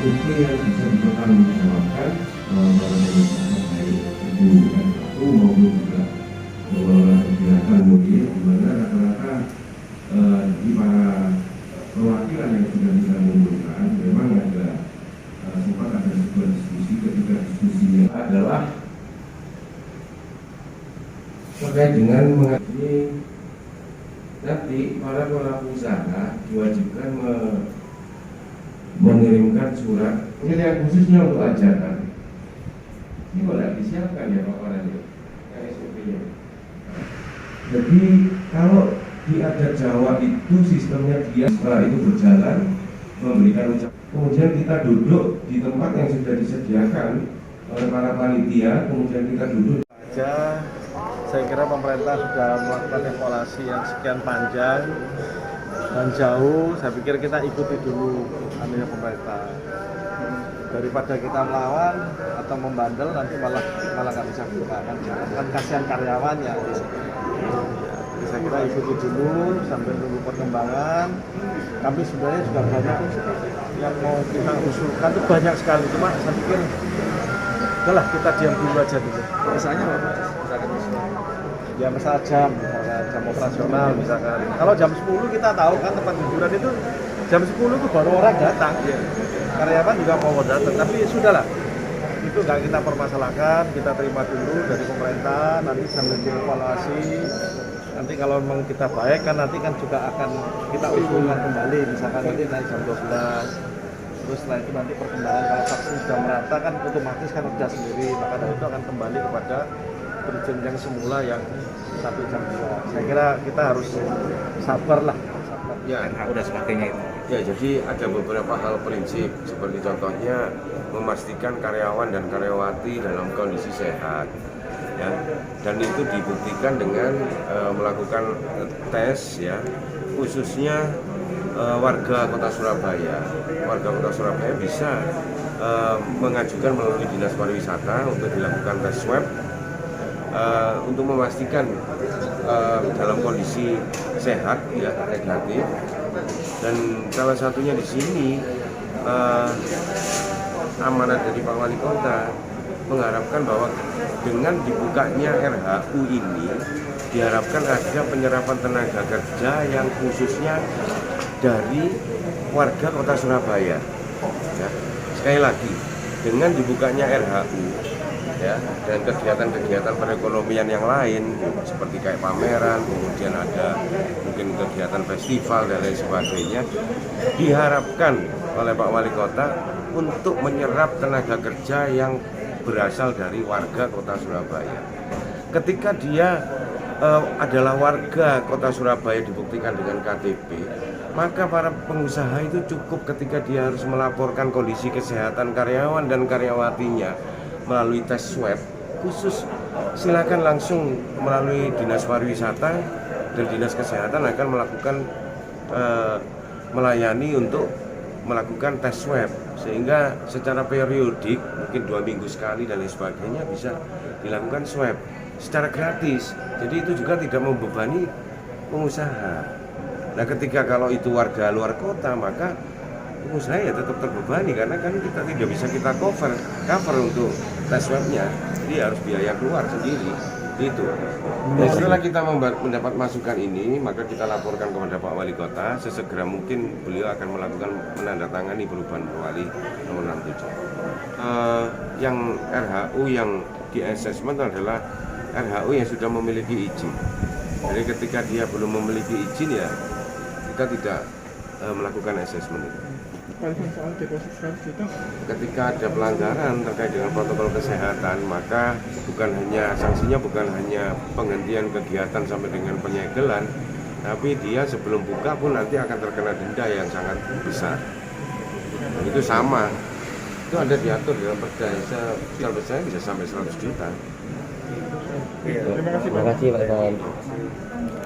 SOP yang bisa dipertanggungjawabkan para pengusaha baik itu RKU maupun juga kegiatan mudik, di mana rata-rata di para perwakilan yang sudah kita kumpulkan memang ada sempat ada sebuah diskusi. Ketika diskusinya adalah terkait dengan mengenai nanti para pelaku usaha diwajibkan mengirimkan surat yang khususnya untuk ajakan. Ini boleh disiapkan ya Pak Warani, SOP-nya. Jadi kalau di adat Jawa itu sistemnya dia setelah itu berjalan memberikan ucapan, kemudian kita duduk di tempat yang sudah disediakan oleh para panitia, kemudian kita duduk aja. Saya kira pemerintah sudah melakukan evaluasi yang sekian panjang dan jauh. Saya pikir kita ikuti dulu anunya pemerintah, daripada kita melawan atau membandel nanti malah nggak bisa buka kan kasihan karyawannya. Jadi saya kira ikuti dulu sambil nunggu perkembangan. Kami sebenarnya juga banyak yang mau kita usulkan, itu banyak sekali, cuma saya pikir udahlah kita diam dulu aja dulu. Misalnya apa? Ya misalnya jam operasional misalkan. Kalau jam 10 kita tahu kan tempat hiburan itu jam 10 itu baru orang datang. Karyawan juga mau datang, tapi sudahlah. Itu nggak kita permasalahkan, kita terima dulu dari pemerintah, nanti sambil dievaluasi. Nanti kalau memang kita baik kan nanti kan juga akan kita usulkan kembali, misalkan nanti naik jam 12. Terus setelah itu nanti perkembangan kalau vaksin sudah merata kan otomatis kan sudah sendiri, maka dari itu akan kembali kepada berjenjang semula yang sampai jam 2. Saya kira kita harus sabar lah. Ya, udah sebagainya itu. Ya, jadi ada beberapa hal prinsip seperti contohnya memastikan karyawan dan karyawati dalam kondisi sehat. Ya, dan itu dibuktikan dengan melakukan tes ya, khususnya warga Kota Surabaya. Warga Kota Surabaya bisa mengajukan melalui Dinas Pariwisata untuk dilakukan tes swab untuk memastikan dalam kondisi sehat ya, negatif. Dan salah satunya di sini amanat dari Pak Wali Kota mengharapkan bahwa dengan dibukanya RHU ini diharapkan ada penyerapan tenaga kerja yang khususnya dari warga Kota Surabaya. Ya. Sekali lagi, dengan dibukanya RHU ya, dan kegiatan-kegiatan perekonomian yang lain seperti kayak pameran, kemudian ada mungkin kegiatan festival dan lain sebagainya, diharapkan oleh Pak Wali Kota untuk menyerap tenaga kerja yang berasal dari warga Kota Surabaya. Ketika dia adalah warga Kota Surabaya dibuktikan dengan KTP, maka para pengusaha itu cukup ketika dia harus melaporkan kondisi kesehatan karyawan dan karyawatinya melalui tes swab khusus, silakan langsung melalui Dinas Pariwisata dan Dinas Kesehatan akan melakukan melayani untuk melakukan tes swab, sehingga secara periodik mungkin 2 minggu sekali dan lain sebagainya bisa dilakukan swab secara gratis. Jadi itu juga tidak membebani pengusaha. Nah, ketika kalau itu warga luar kota, maka pengusaha ya tetap terbebani karena kan kita tidak bisa kita cover untuk tes swabnya, jadi harus biaya keluar sendiri. Itu. Nah, setelah kita mendapat masukan ini, maka kita laporkan kepada Pak Wali Kota. Sesegera mungkin beliau akan melakukan menandatangani perubahan Perwali nomor 67. Yang RHU yang di assessment adalah RHU yang sudah memiliki izin. Jadi ketika dia belum memiliki izin ya kita tidak melakukan assessment itu. Soal deposit 100 juta. Ketika ada pelanggaran terkait dengan protokol kesehatan, maka sanksinya bukan hanya penghentian kegiatan sampai dengan penyegelan, tapi dia sebelum buka pun nanti akan terkena denda yang sangat besar. Dan itu sama, itu ada diatur dalam perda. Kalau saya bisa sampai 100 juta. Terima kasih Pak. Terima kasih Pak.